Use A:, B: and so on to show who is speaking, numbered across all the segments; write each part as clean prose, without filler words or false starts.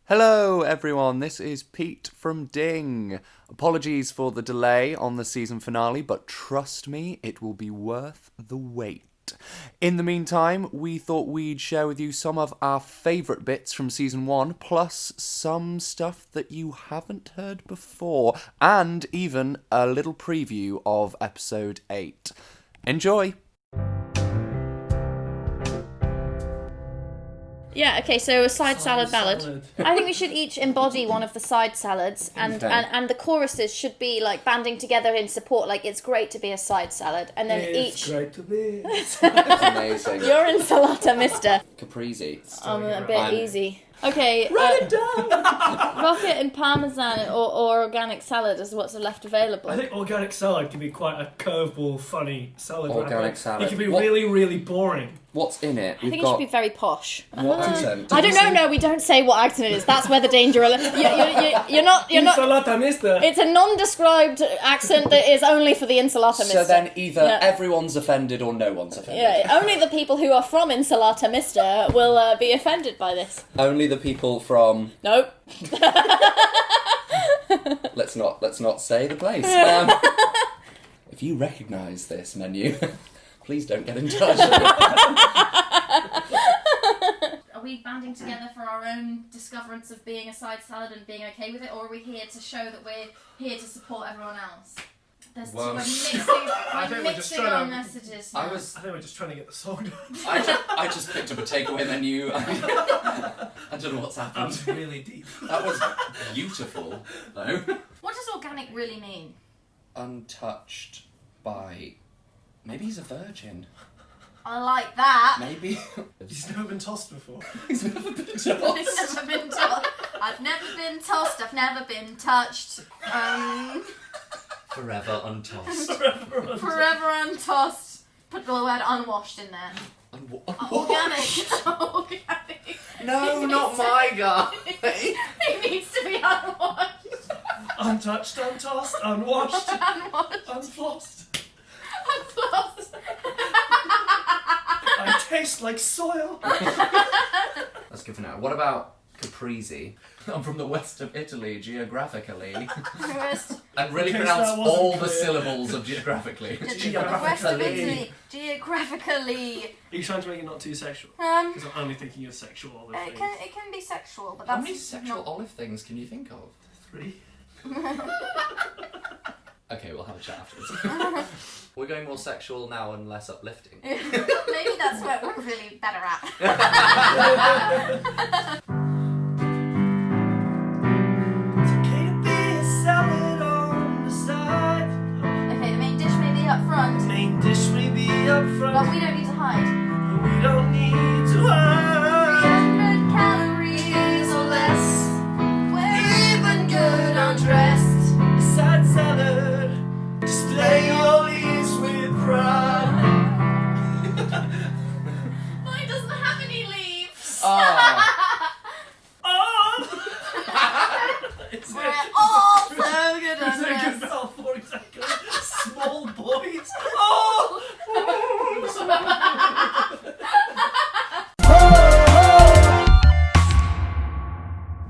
A: Hello everyone, this is Pete from Ding. Apologies for the delay on the season finale, but trust me, it will be worth the wait. In the meantime, we thought we'd share with you some of our favourite bits from season 1, plus some stuff that you haven't heard before, and even a little preview of episode 8. Enjoy!
B: Yeah, okay, so a side salad ballad. I think we should each embody one of the side salads, and the choruses should be like banding together in support, like it's great to be a side salad, and then
C: It's great to be.
A: It's amazing.
B: You're insalata, mister.
A: Caprese.
B: I'm a bit easy. Okay,
C: Write it down!
B: rocket and parmesan or organic salad is what's left available.
C: I think organic salad can be quite a curveball, funny salad.
A: Organic salad.
C: It can be really, really boring.
A: What's in it?
B: I think it should be very posh.
A: What accent?
B: I don't know. No, we don't say what accent it is. That's where the danger. You're not.
C: Insalata, mister.
B: It's a non-described accent that is only for the insalata, mister.
A: So then either everyone's offended or no one's offended.
B: Yeah, only the people who are from insalata, mister, will be offended by this.
A: Only the people from...
B: Nope.
A: Let's not say the place. If you recognise this menu, please don't get in touch.
B: Are we banding together for our own discoverance of being a side salad and being okay with it, or are we here to show that we're here to support everyone else? We're mixing our messages now.
C: I think we're just trying to get the song done.
A: I just picked up a takeaway menu. I don't know what's happened.
C: That was really deep.
A: That was beautiful, though.
B: What does organic really mean?
A: Untouched by... Maybe he's a virgin.
B: I like that.
A: Maybe.
C: He's never been tossed before.
A: He's never been tossed.
B: He's never been tossed. I've never been tossed. I've never been touched.
A: Forever untossed.
B: Forever untossed. Put the word unwashed in there. Organic. Organic.
A: No, not my guy.
B: He needs to be unwashed.
C: Untouched, untossed, unwashed,
B: Unwashed.
C: unflossed.
B: Unflossed.
C: I taste like soil.
A: That's good for now. What about Caprese? I'm from the west of Italy, geographically. And really
C: In case
A: pronounce
C: that wasn't
A: all the
C: clear.
A: syllables of geographically.
B: West of Italy. Geographically.
C: Are you trying to make it not too sexual? Because I'm only thinking of sexual olive
B: It
C: things.
B: can be sexual, but
A: How
B: that's
A: many sexual
B: not...
A: olive things can you think of?
C: 3.
A: Okay, we'll have a chat afterwards. We're going more sexual now and less uplifting.
B: Maybe that's what we're really better at.
C: It's okay to be a salad on the side.
B: Okay, the main dish may be up front,
C: The main dish may be up front,
B: but we don't need to hide.
C: but we don't need to hide.
B: 300 calories or less. We're even good undressed.
C: A side salad, display your leaves with pride.
B: Mine doesn't have any leaves.
A: Ah,
C: Oh!
B: We're all so good
C: Is it a good
B: undressed.
C: metaphor? Exactly. Small boys. Oh!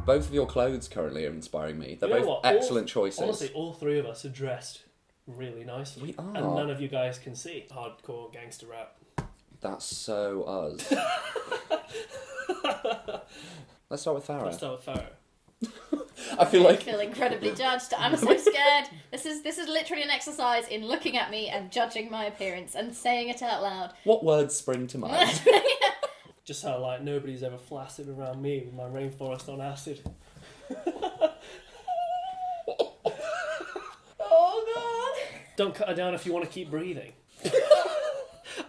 A: both of your clothes currently are inspiring me. They're
D: You know
A: both
D: what?
A: excellent choices.
D: Honestly, all three of us are dressed really nicely.
A: We are.
D: And none of you guys can see hardcore gangster rap.
A: That's so us. Let's start with Farah.
D: Let's start with Farah.
A: I feel like...
B: I feel incredibly judged. I'm so scared. This is literally an exercise in looking at me and judging my appearance and saying it out loud.
A: What words spring to mind?
D: Just how, like, nobody's ever flaccid around me with my rainforest on acid.
B: Oh god.
D: Don't cut her down if you want to keep breathing.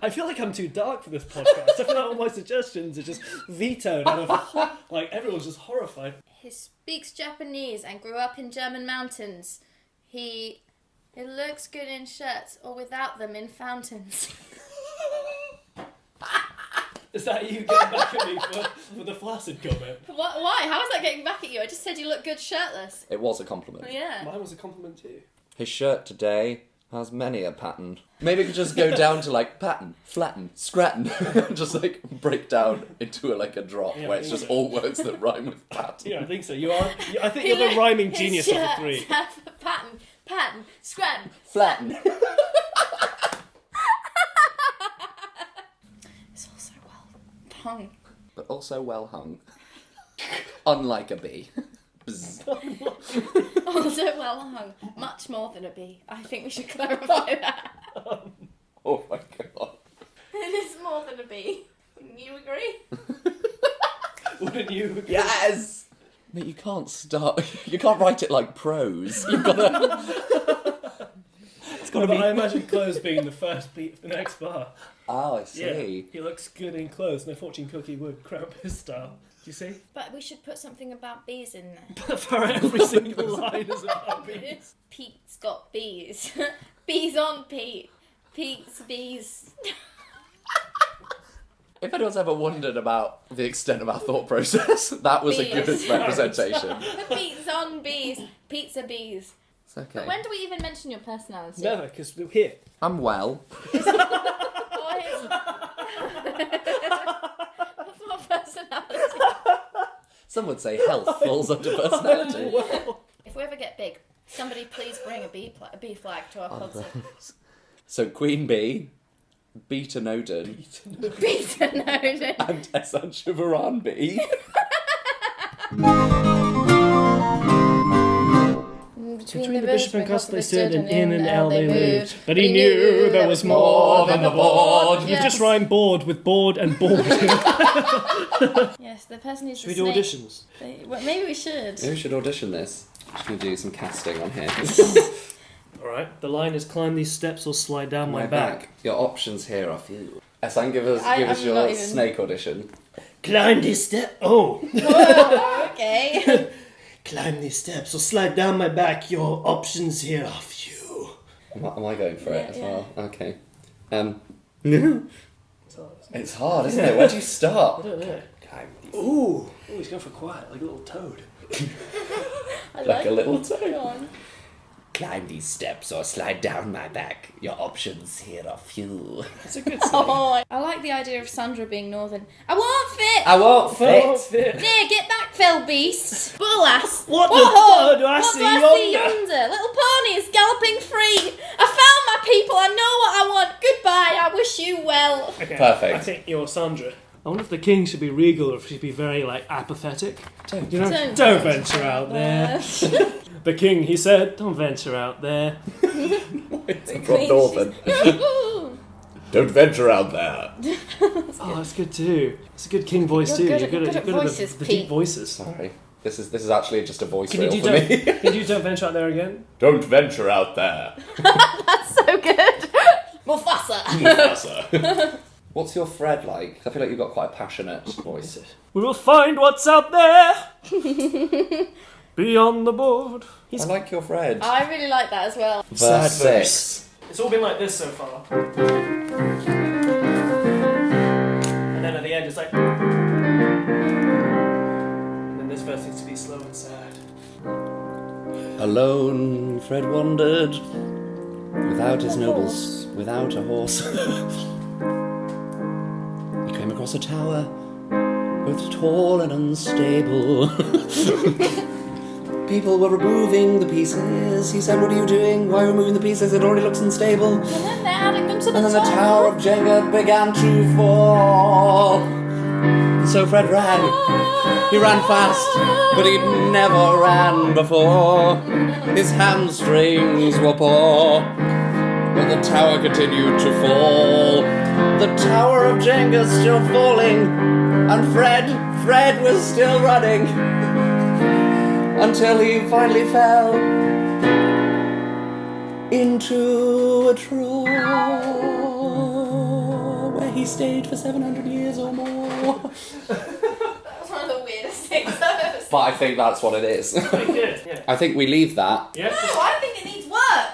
D: I feel like I'm too dark for this podcast. I feel like all my suggestions are just vetoed out of... Like, everyone's just horrified.
B: He speaks Japanese and grew up in German mountains. He looks good in shirts or without them in fountains.
D: Is that you getting back at me for the flaccid comment?
B: What? Why? How is that getting back at you? I just said you look good shirtless.
A: It was a compliment.
B: Yeah.
D: Mine was a compliment too.
A: His shirt today has many a pattern. Maybe it could just go down to like pattern, flatten, scratten, just like break down into a drop where it's just all words that rhyme with pattern.
D: Yeah, I think so. I think you're the rhyming genius of the three.
B: Pattern, scratten,
A: Flatten.
B: It's also well hung.
A: But also well hung. Unlike a bee. Bzz.
B: Also well hung. Much more than a bee. I think we should clarify that.
A: Oh my god.
B: It is more than a bee. You agree?
D: Wouldn't you?
A: Yes! But you can't write it like prose. You've got to... It's got to be...
D: I imagine clothes being the first beat of the next bar.
A: Oh, I see.
D: Yeah, he looks good in clothes. No fortune cookie would cramp his style. Do you see?
B: But we should put something about bees in there.
D: For every single line is about bees.
B: Pete's got bees. Bees on Pete. Pete's bees.
A: If anyone's ever wondered about the extent of our thought process, that was
B: Bees.
A: a good representation.
B: Bees on bees. Pizza bees.
A: It's okay.
B: But when do we even mention your personality?
D: Never, because we're here.
A: I'm well.
B: What's my personality?
A: Some would say health falls under personality.
B: If we ever get big, somebody please bring a bee flag to our concert.
A: So Queen Bee, Beta Noden,
B: Beta Noden.
A: and Ehsaan Shivarani.
B: Between
D: the bishop and castle they stood, and in and out they moved. But he knew there was more than the board. You've just rhymed board with board and board.
B: Yes, the person who's
D: Should we
B: the
D: do
B: snake.
D: auditions?
B: Well, maybe we should.
A: Maybe we should audition this. Just gonna do some casting on here.
D: Alright, the line is climb these steps or slide down my back.
A: Your options here are few. Ehsaan, give us
B: I'm
A: your
B: not even-
A: snake audition.
D: Climb these steps. Oh!
B: Whoa, okay.
D: Climb these steps or slide down my back. Your options here are few.
A: Am I going for it as
B: Yeah.
A: well? Okay. It's hard, isn't it? Where do you start?
D: I don't know.
A: Climb these-
D: Ooh, he's going for quiet, like a little toad.
B: I
A: Like a little
B: Go
A: toad.
B: on.
A: Climb these steps or slide down my back. Your options here are few.
D: It's a good song.
B: Oh, I like the idea of Sandra being northern. I won't fit.
A: I won't fit.
D: Fit.
B: There, get back, fell beast. Bull ass.
D: What the
B: Whoa,
D: fuck do I
B: what
D: see
B: do I see yonder? Little pony is galloping free. I found my people. I know what I want. Goodbye. I wish you well.
D: Okay,
A: Perfect.
D: I think you're Sandra. I wonder if the king should be regal or if she'd be very, apathetic.
A: Don't.
D: You know?
B: Don't
D: venture out there. The king, he said, don't venture out there.
A: It's from Northern. Don't venture out there.
D: Oh, that's good too. It's a good king voice
B: You're
D: too.
B: good
D: You're good
B: at
D: at
B: voices,
D: the
B: Pete.
D: deep voices.
A: Sorry. This is actually just a voice
D: Can you
A: reel
D: do
A: for me.
D: can you don't venture out there again?
A: Don't venture out there.
B: That's so good. Mufasa.
A: Mufasa. What's your Fred like? I feel like you've got quite a passionate voice.
D: We will find what's out there beyond the board.
A: I like your Fred.
B: I really like that as well.
A: Verse 6.
D: It's all been like this so far. And then at the end it's like... And then this verse needs to be slow and sad.
A: Alone, Fred wandered, without his nobles, without a horse. He came across a tower, both tall and unstable. People were removing the pieces. He said, "What are you doing? Why are you removing the pieces? It already looks unstable."
B: And then they're adding them to the
A: And then the
B: top.
A: tower of Jenga began to fall. And so Fred ran. He ran fast, but he'd never ran before. His hamstrings were poor, but the tower continued to fall. The tower of Jenga still falling, and Fred was still running, until he finally fell into a trough, where he stayed for 700 years or more.
B: That was one of the weirdest things I've ever seen.
A: But I think that's what it is.
D: Pretty good, yeah.
A: I think we leave that.
D: Yeah.
B: No, I think it needs work.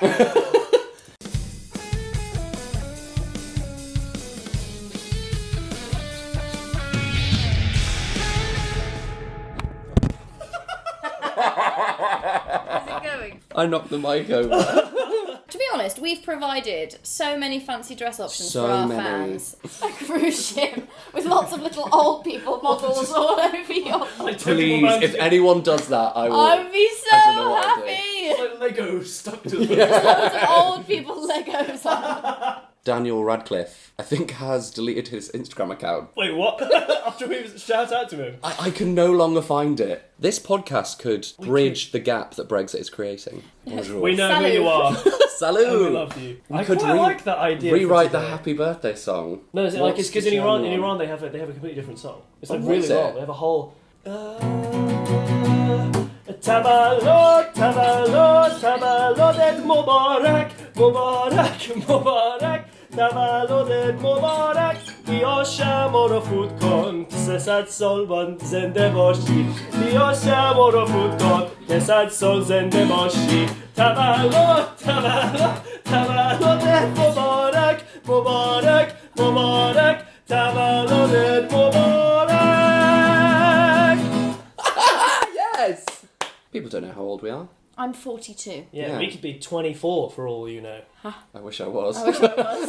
B: How's it going?
A: I knocked the mic over.
B: To be honest, honest, we've provided so many fancy dress options
A: So
B: for our
A: many.
B: fans. A cruise ship with lots of little old people models all over your...
A: Please, if anyone does that, I will.
B: I'd be so
A: I don't know what I'll do.
B: happy!
D: Like Lego stuck to the
B: Lots of old people Legos on.
A: Daniel Radcliffe, I think, has deleted his Instagram account.
D: Wait, what? After we shout out to him.
A: I can no longer find it. This podcast could bridge the gap that Brexit is creating.
D: We know who you are.
A: Salut!
D: And we love you. I
A: could
D: quite like that idea. for
A: Rewrite the
D: today.
A: Happy Birthday song.
D: No, it's
A: What's
D: because
A: the
D: in Iran,
A: general one?
D: they have a completely different song. It's like
A: Oh,
D: really
A: is it?
D: long. They have a whole. Tavallud, tavallud, tavallud et Mubarak, Mubarak, Mubarak, tavallud et Mubarak. بیا شمع رو فوت کن که 300 سال زنده باشی. بیا شمع رو فوت کن که 100 سال زنده باشی. تولد تولد تولدت مبارک مبارک مبارک تولدت مبارک.
A: Yes! People don't know how old we are.
B: I'm 42.
D: Yeah,
A: Yeah.
D: we could be 24 for all you know.
A: I wish I was.
B: I wish I was.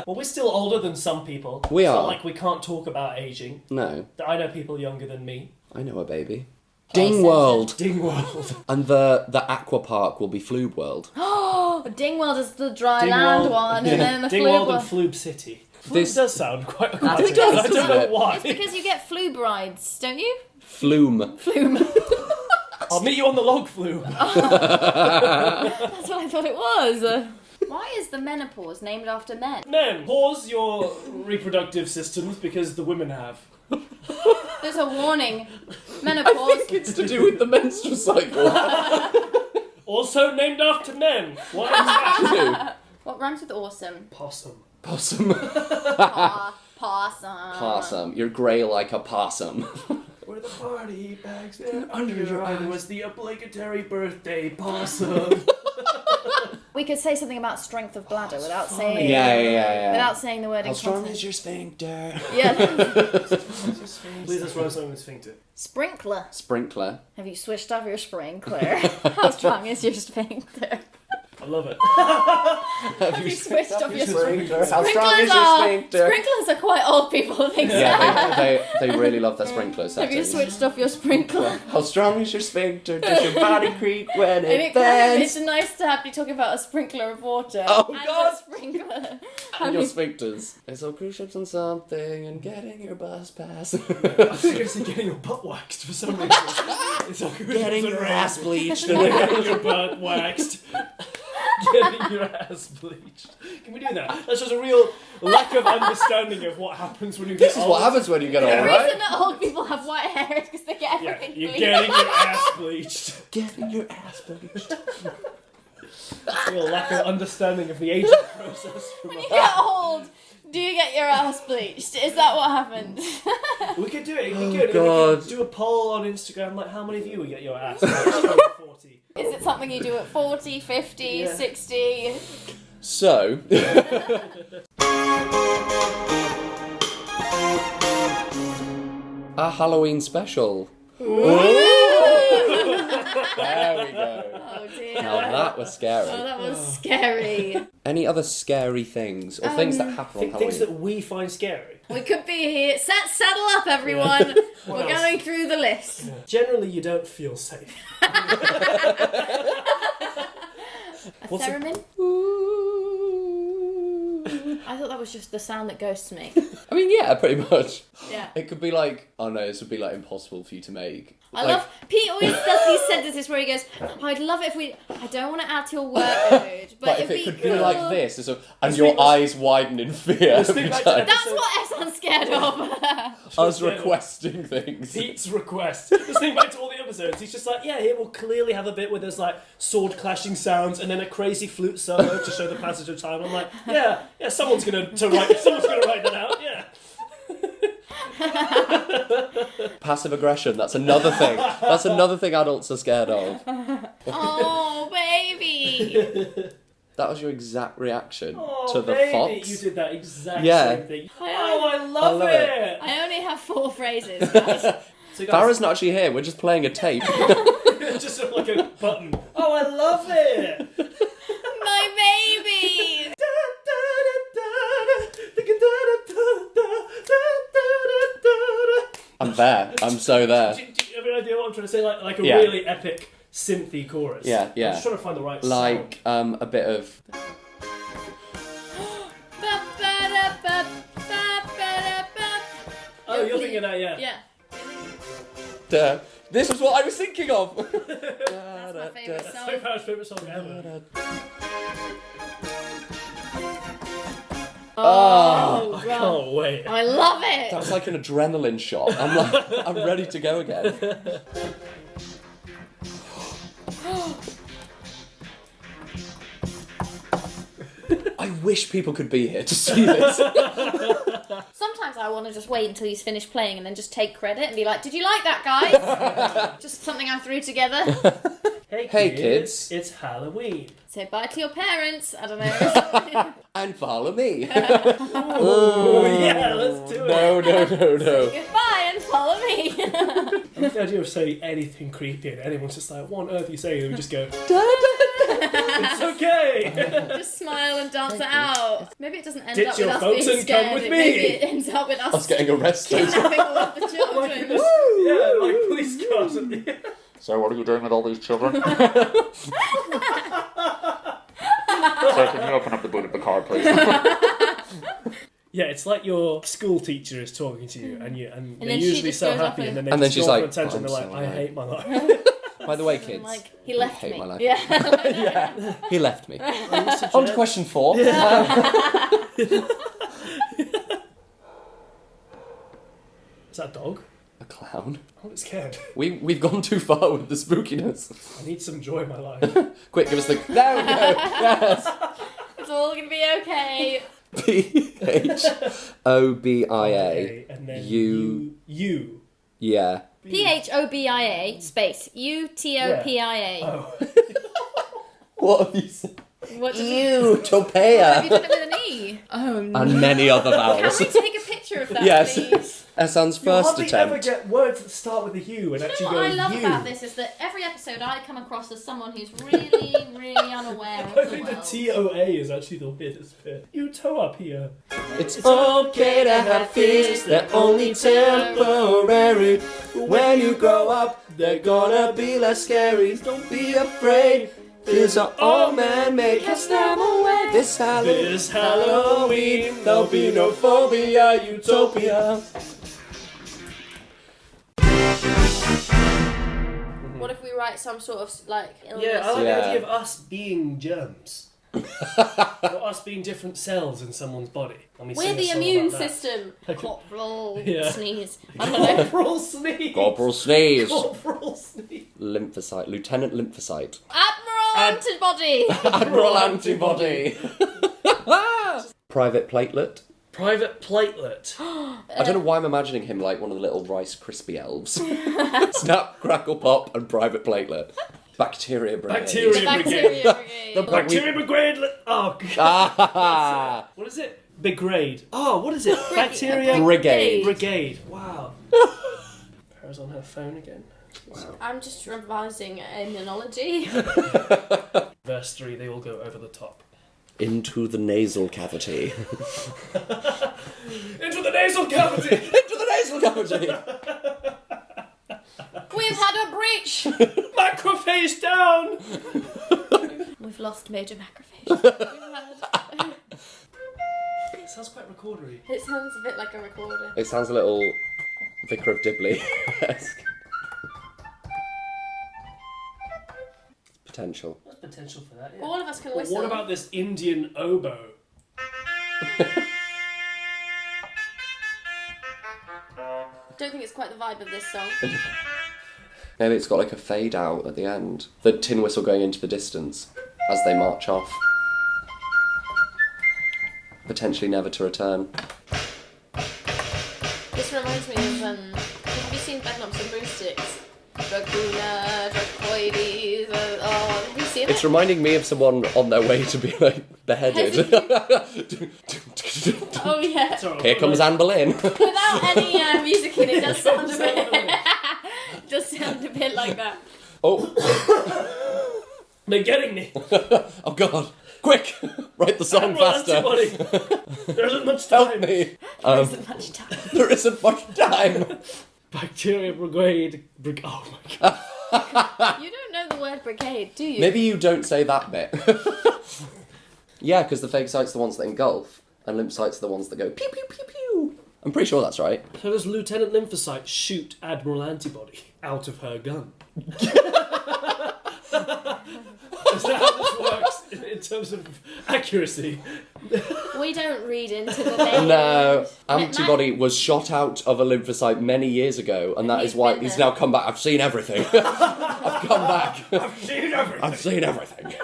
D: Well, we're still older than some people.
A: We
D: It's
A: are.
D: not like we can't talk about aging.
A: No,
D: I know people younger than me.
A: I know a baby.
B: Okay,
A: Ding World!
D: Dingworld.
A: And the aqua park will be Floob World.
B: Dingworld is the dry
D: Dingworld.
B: land one, and then the
D: Dingworld
B: Floob
D: and
B: one.
D: Floob City. Floob
A: This-
D: does sound quite
B: It
D: aquatic.
B: does,
D: I don't
A: doesn't
D: know
A: it?
D: why.
B: It's because you get Floob rides, don't you?
A: Flume.
B: Flume.
D: I'll meet you on the log Floob.
B: That's what I thought it was. Why is the menopause named after men?
D: Men, pause your reproductive systems because the women have.
B: There's a warning. Menopause.
A: It's to do with the menstrual cycle.
D: Also named after men. What is that?
B: What rhymes with awesome?
D: Possum.
A: Possum.
B: Possum.
A: Possum. You're grey like a possum.
D: Where the party bags there under your eye was the obligatory birthday possum.
B: We could say something about strength of bladder without saying without saying the word
A: How strong
B: incontinent.
A: is your sphincter?
B: Yeah.
D: Please let's run something with sphincter.
B: Sprinkler.
A: Sprinkler.
B: Have you switched off your sprinkler? How strong is your sphincter?
D: I love it.
A: Have
B: you switched off your
A: sphincter? How strong is your sphincter?
B: Sprinklers are quite old people things.
A: Yeah, they really love their sprinklers.
B: Have you switched off your sprinkler?
A: How strong is your sphincter? Does your body creak when
B: And
A: it
B: it's
A: bends?
B: nice to have you talking about a sprinkler of water.
A: Oh,
B: and
A: God.
B: a sprinkler.
A: And your sphincters. It's all cruise ships and something and getting your bus pass.
D: I think you're saying getting your butt waxed for some reason. It's all good.
A: Getting
D: It's
A: your
D: all
A: ass
D: right.
A: bleached.
D: Getting your butt waxed. Getting your ass bleached. Can we do that? That's just a real lack of understanding of what happens when you get
A: This is
D: old.
A: what happens when you get
B: The
A: old,
B: reason
A: right?
B: that old people have white hair is because they get
D: Yeah,
B: everything
D: you're
B: bleached.
D: getting your ass bleached.
A: Getting your ass bleached.
D: Real lack of understanding of the aging process. From
B: When you get old, do you get your ass bleached? Is that what happens?
D: We could do it. We could.
A: God.
D: We could do a poll on Instagram, like how many of you would get your ass bleached over 40.
B: Is it something you do at 40, 50,
D: Yeah.
B: 60?
A: So, a Halloween special. There we go.
B: Oh dear.
A: Now that was
B: Oh,
A: scary.
B: that was scary.
A: Any other scary things or things that happen on
D: Things
A: Halloween?
D: that we find scary.
B: We could be here. Saddle up, everyone. We're
D: else?
B: going through the list.
D: Generally, you don't feel safe.
B: A
D: What's it-
B: theremin? I thought that was just the sound that ghosts make.
A: I mean, yeah, pretty much.
B: Yeah.
A: It could be like, oh no, this would be like impossible for you to make.
B: I
A: Like,
B: love Pete always does these sentences where he goes, I'd love it if we I don't want to add to your workload, but
A: But if
B: if
A: it
B: we
A: could be like this, and
D: Let's
A: your
D: think- let's-
A: eyes widen in fear
D: let's
A: every
D: think back
A: time.
D: to
B: That's what Ehsaan's scared of.
A: Us requesting things.
D: Pete's request. Just think back to all the episodes. He's just like, yeah, here we'll clearly have a bit where there's like sword clashing sounds and then a crazy flute solo to show the passage of time. I'm like, yeah, someone's gonna write that out. Yeah.
A: Passive aggression, that's another thing. That's another thing adults are scared of.
B: Oh, baby.
A: That was your exact reaction
D: Oh,
A: to the
D: baby,
A: fox.
D: you did that exact
A: Yeah.
D: same thing.
B: I
D: Oh, I love
A: love
D: it.
B: I only have 4 phrases, guys.
D: So guys,
A: Farah's not actually here, we're just playing a tape.
D: just like like a button. Oh, I love it.
B: My baby.
A: I'm there. I'm so there.
D: Do you have an idea what I'm trying to say? Like a
A: Yeah.
D: really epic synthy chorus.
A: Yeah,
D: I'm
A: yeah.
D: just trying to find the right sound.
A: Like a bit of.
D: Oh, you're thinking that, yeah.
B: Yeah.
A: Duh. This was what I was thinking of.
B: That's my favourite
D: That's
B: song.
D: my favourite song ever.
B: Oh,
D: I can't wait.
B: I love it.
A: That was like an adrenaline shot. I'm ready to go again. I wish people could be here to see this.
B: Sometimes I want to just wait until he's finished playing and then just take credit and be like, did you like that, guys? Just something I threw together.
A: Hey, kids.
D: It's Halloween.
B: Say bye to your parents. I don't know.
A: And follow me.
D: Oh, yeah, let's do it.
A: No.
B: Goodbye and follow me.
D: I love the idea of saying anything creepy and anyone's just like, what on earth are you saying? And we just go, it's okay.
B: Just smile and dance it out. Maybe it doesn't end
D: Ditch
B: up
D: your
B: with us
D: folks
B: being
D: and come
B: scared.
D: with me.
B: Maybe it ends up with
A: I was
B: us
A: getting arrested.
B: kidnapping all of the children.
D: Yeah, like police cars.
A: So what are you doing with all these children? So can you open up the boot of the car, please?
D: Yeah, it's like your school teacher is talking to you, and they're
B: then she
D: usually
B: just
D: so
B: goes up
D: happy, and then they
A: And then
D: just
A: she's
D: go
A: like,
D: for attention.
A: "I'm
D: They're like,
A: so
D: I
A: annoyed."
D: hate my life.
A: By the way,
B: And
A: kids.
B: like, he left
A: hate
B: me.
A: my life.
B: Yeah.
A: Yeah, he left me. On to question 4.
D: Is that a dog?
A: A clown.
D: I'm a bit scared.
A: We've gone too far with the spookiness.
D: I need some joy in my life.
A: Quick, give us the. There we go. Yes.
B: It's all gonna be okay.
A: PHOBIA.
D: Okay, and then you.
A: Yeah.
B: PHOBIA space UTOPIA.
D: Oh.
A: What have you said?
B: What did you? Have you
A: Utopia.
B: done it with an E? Oh no.
A: And many other
B: Can
A: vowels.
B: we take a picture of that,
A: Yes.
B: please?
A: Ehsaan's
D: You
A: first
D: hardly ever
A: attempt.
D: get words that start with a U and
B: You
D: actually
B: know
D: go
B: what I love
D: you.
B: about this is that every episode I come across as someone who's really, really unaware of
D: I
B: the
D: think the
B: world.
D: TOA is actually the weirdest bit. Utopia.
A: It's okay to have fears, they're only temporary. When you grow up, they're gonna be less scary. Don't be afraid, fears are all man-made. Cast them away this Halloween.
D: This Halloween,
A: There'll be no phobia, utopia.
B: What if we write some sort of like illness?
D: Yeah, I like
A: Yeah.
D: the idea of us being germs. Or us being different cells in someone's body. And we
B: We're
D: sing a
B: the
D: song
B: immune
D: about that.
B: system. Corporal
D: Yeah.
B: sneeze. I don't know.
D: Corporal sneeze.
A: Corporal sneeze.
D: Corporal sneeze.
A: Lymphocyte. Lieutenant lymphocyte.
B: Admiral antibody.
A: Admiral antibody. Private platelet.
D: Private platelet.
A: I don't know why I'm imagining him like one of the little Rice Krispie elves. Snap, crackle, pop, and private platelet. Bacteria brigade.
D: Bacteria
B: Bacteria brigade.
A: The
D: Bacteria brigade. Oh, God.
A: Ah!
D: What is it? Brigade. Oh, what is it? Bacteria
A: Brigade.
D: brigade. Wow. Farah's on her phone again.
B: I'm just revising immunology.
D: Verse 3, they all go over the top.
A: Into the nasal cavity.
D: Into the nasal cavity!
A: Into the nasal cavity!
B: We've had a breach.
D: Macrophage down!
B: We've lost major macrophage.
D: It sounds quite recordery.
B: It sounds a bit like a recorder.
A: It sounds a little Vicar of Dibley-esque. Potential.
D: There's potential for that, yeah.
B: All of us can
D: But
B: whistle.
D: what about this Indian oboe?
B: Don't think it's quite the vibe of this song.
A: Maybe it's got like a fade out at the end. The tin whistle going into the distance as they march off. Potentially never to return.
B: This reminds me of have you seen Bedknobs and Broomsticks? Dracula, Dracoides, have you seen
A: It's
B: it?
A: reminding me of someone on their way to be like beheaded.
B: Oh yeah.
D: Sorry,
A: Here comes Anne Boleyn.
B: Without any music in it, does sound a bit. Does sound a bit like that.
A: Oh.
D: They're getting me.
A: Oh God. Quick! Write the song faster.
D: Antibody. There isn't much time.
A: Help me.
B: There isn't much time.
A: There isn't much time.
D: Bacteria brigade. Oh my God.
B: You don't know the word brigade, do you?
A: Maybe you don't say that bit. Yeah, because the phagocytes are the ones that engulf, and lymphocytes are the ones that go pew pew pew pew. I'm pretty sure that's right.
D: So does Lieutenant Lymphocyte shoot Admiral Antibody out of her gun? Is that how this works in terms of accuracy?
B: We don't read into the name.
A: No, Antibody was shot out of a lymphocyte many years ago, and that is why he's now come back. I've seen everything. I've come back. I've seen everything.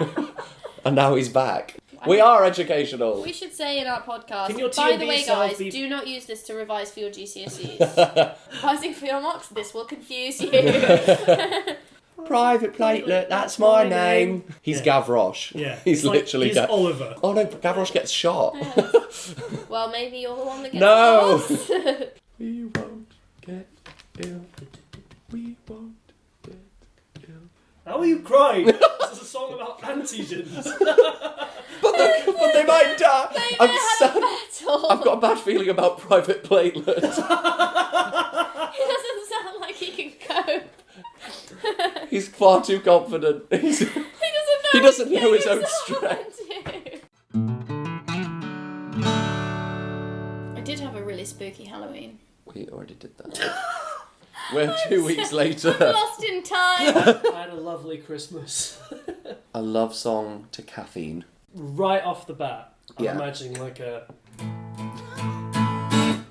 A: And now he's back. We are educational.
B: We should say in our podcast,
D: Can your
B: by the
D: TMB
B: way,
D: cells
B: guys,
D: be-
B: do not use this to revise for your GCSEs. Revising for your mocks, this will confuse you.
A: Private platelet, that's my name. He's Gavroche.
D: Yeah.
A: He's
D: It's like
A: literally
D: he's Oliver.
A: Oh no, Gavroche gets shot.
B: Well, maybe you're the one that gets
A: No.
B: lost.
A: We won't get ill. We won't get ill.
D: How are you crying? This is a song about antigens.
A: But they might die.
B: They
A: I'm
B: had
A: sad.
B: a battle.
A: I've got a bad feeling about Private Platelet.
B: He doesn't sound like he can cope.
A: He's far too confident. He
B: He
A: doesn't know his
B: getting
A: own
B: himself
A: strength.
B: into. I did have a really spooky Halloween.
A: We already did that. We're 2 weeks later.
B: Lost in time.
D: I had a lovely Christmas.
A: A love song to caffeine.
D: Right off the bat, I'm
A: Yeah.
D: imagining like a...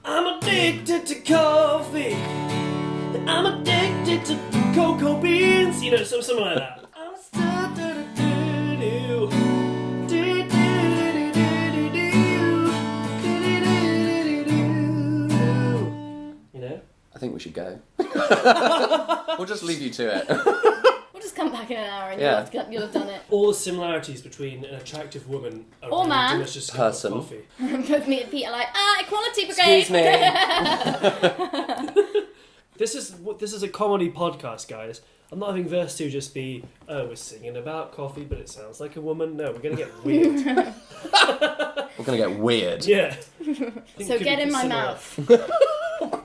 D: I'm addicted to coffee. I'm addicted to cocoa beans. You know, something like that. You know?
A: I think we should go. We'll just leave you to it.
B: We'll just come back in an hour and
A: Yeah.
B: you'll have done it.
D: All the similarities between an attractive woman and
B: Or
D: a
B: man.
D: delicious cup of
A: Person.
D: coffee.
B: Both me and Pete are like, equality brigade.
A: Excuse me.
D: This is a comedy podcast, guys. I'm not having verse 2 just be, oh, we're singing about coffee, but it sounds like a woman. No, we're going to get weird.
A: We're gonna get weird.
D: Yeah.
B: So get in my mouth.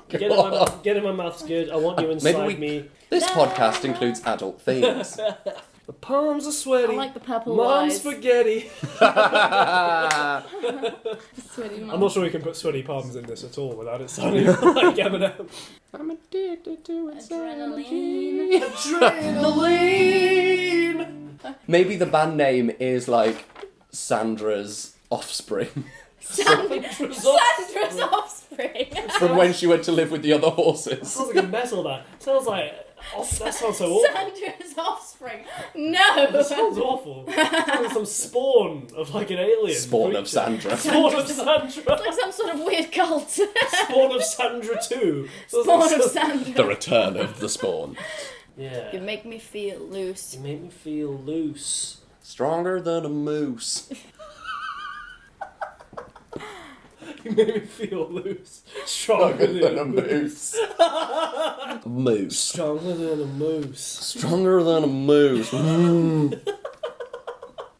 D: Get in my mouth. Get in my mouth's good. I want you inside me.
A: This podcast includes adult themes.
D: The palms are sweaty.
B: I like the purple
D: Mom's
B: eyes.
D: spaghetti.
B: Sweaty mum.
D: I'm not sure we can put sweaty palms in this at all without it sounding like Eminem.
A: I'm addicted to
B: Adrenaline.
D: Adrenaline.
A: Maybe the band name is like Sandra's Offspring.
B: Sandra's offspring.
A: From when she went to live with the other horses.
D: Sounds like a metal band. Sounds like... Oh, that sounds so awful.
B: Sandra's offspring. No.
D: That sounds awful. Sounds like some spawn of like an alien.
A: Spawn of
D: creature.
A: Sandra.
D: Spawn of Sandra.
B: It's like some sort of weird cult.
D: Spawn of Sandra 2.
B: Spawn of Sandra.
A: The return of the spawn.
D: Yeah.
B: You make me feel loose.
D: You make me feel loose.
A: Stronger than a moose.
D: You make me feel loose. Stronger than a moose.
A: Moose.
D: Stronger than a moose.
A: Stronger than a moose.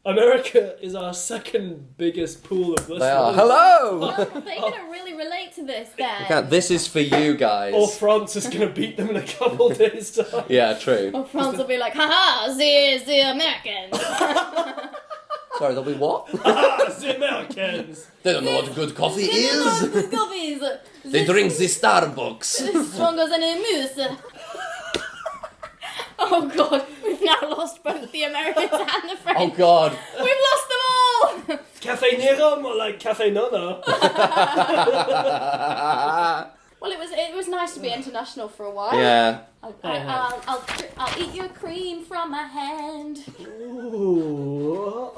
D: America is our second biggest pool of listeners.
A: They are. Hello!
B: They're going to really relate to this then.
A: Okay, this is for you guys.
D: Or France is going to beat them in a couple of days' time.
A: Yeah, true.
B: Or France will be like, haha, the Americans.
A: Sorry, they'll be what?
D: Ah, the Americans.
A: They don't know what good coffee
B: They don't know
A: is.
B: what coffee is.
A: They drink the Starbucks.
B: It's stronger than a moose. Oh god, we've now lost both the Americans and the French.
A: Oh God.
B: We've lost them all!
D: Cafe Nero, more like Cafe Nana.
B: Well, it was nice to be international for a while.
A: Yeah.
B: I'll eat your cream from my hand.
D: Ooh.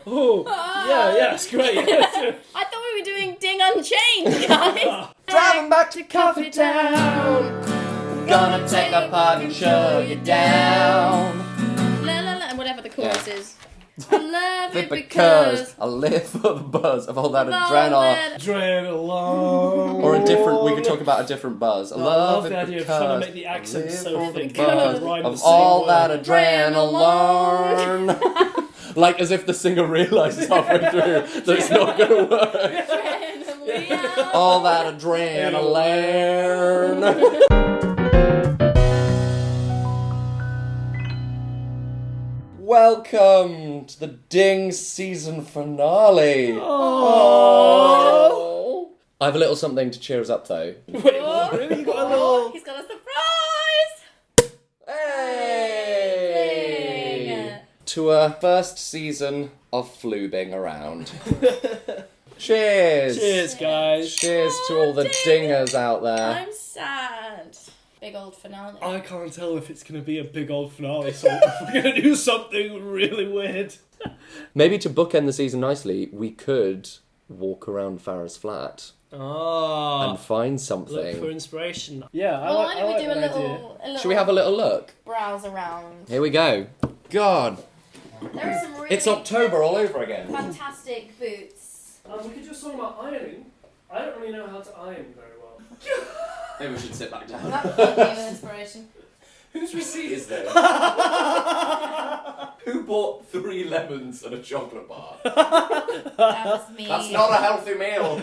A: Oh.
D: Yeah, it's great.
B: I thought we were doing Ding Unchained, guys.
A: Driving back to Coffee Town. Gonna take a park and show you down.
B: La la la, and whatever the chorus is. I love it
A: Because
B: because
A: I live for the buzz of all that
B: of all
A: adrenaline.
B: that-
D: Adrenaline.
A: Or a different we could talk about a different buzz. I
D: love
A: it
D: the idea of
A: because
D: trying to make the accent
A: I live
D: so
A: for the
D: thick.
A: buzz
D: Rhyme the
A: of
D: same
A: all
D: word.
A: that adrenaline. Like as if the singer realises halfway through that it's not going to work.
B: Adrenaline.
A: All that adrenaline. Welcome to the Ding season finale.
D: Oh.
A: I have a little something to cheer us up though.
D: Wait, what? Really? You got a little...
B: He's got a surprise.
A: Hey! To our first season of floobing around. Cheers!
D: Cheers, guys.
A: Cheers to all the dingers out there.
B: I'm sad. Big old finale.
D: I can't tell if it's going to be a big old finale, so we're going to do something really weird.
A: Maybe to bookend the season nicely, we could walk around Farah's flat and find
D: Look for
A: something.
D: inspiration. Yeah,
B: Well, why don't we do a
D: that idea.
B: little
A: Should we have a little look?
B: browse around?
A: Here we go. God,
B: There are some really
A: it's October all over again.
B: fantastic boots.
D: We could do a song about ironing. I don't really know how to iron very well.
A: Maybe we should sit back down.
B: That gave me an inspiration.
A: Whose receipt is this? Who bought 3 lemons and a chocolate bar?
B: That was me.
A: That's not a healthy meal.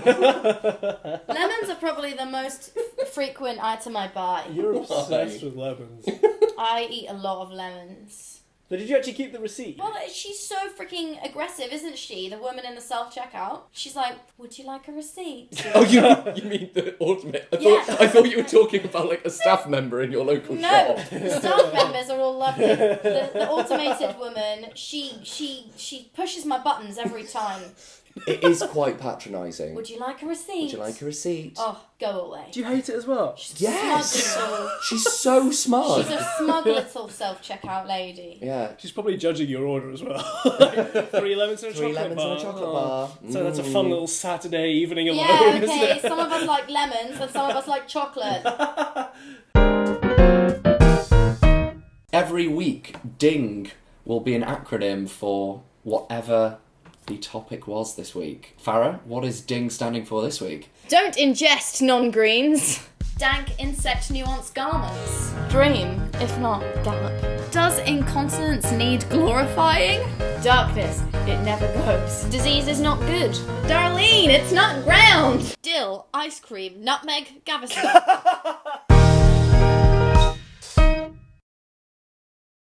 B: Lemons are probably the most frequent item I buy.
D: You're obsessed with lemons.
B: I eat a lot of lemons.
D: But did you actually keep the receipt?
B: Well, she's so freaking aggressive, isn't she? The woman in the self-checkout. She's like, would you like a receipt?
A: Oh, you mean the ultimate? I thought you were talking about like a staff member in your local
B: No,
A: shop.
B: staff members are all lovely. The automated woman, she pushes my buttons every time.
A: It is quite patronising.
B: Would you like a receipt?
A: Would you like a receipt?
B: Oh, go away.
D: Do you hate it as well?
A: Yes!
B: Smug little,
A: She's so smart.
B: she's a smug little self-checkout lady.
A: Yeah.
D: She's probably judging your order as well. 3 lemons and a
A: 3
D: chocolate
A: lemons
D: bar.
A: and a chocolate
D: Oh.
A: bar.
D: So that's a fun little Saturday evening alone,
B: Yeah,
D: isn't
B: okay,
D: it?
B: some of us like lemons and some of us like chocolate.
A: Every week, DING will be an acronym for whatever the topic was this week. Farah, what is DING standing for this week?
B: Don't ingest non-greens. Dank insect nuance garments. Dream, if not gallop. Does incontinence need glorifying? Darkness, it never goes. Disease is not good. Darlene, it's not ground. Dill, ice cream, nutmeg, Gaviscon.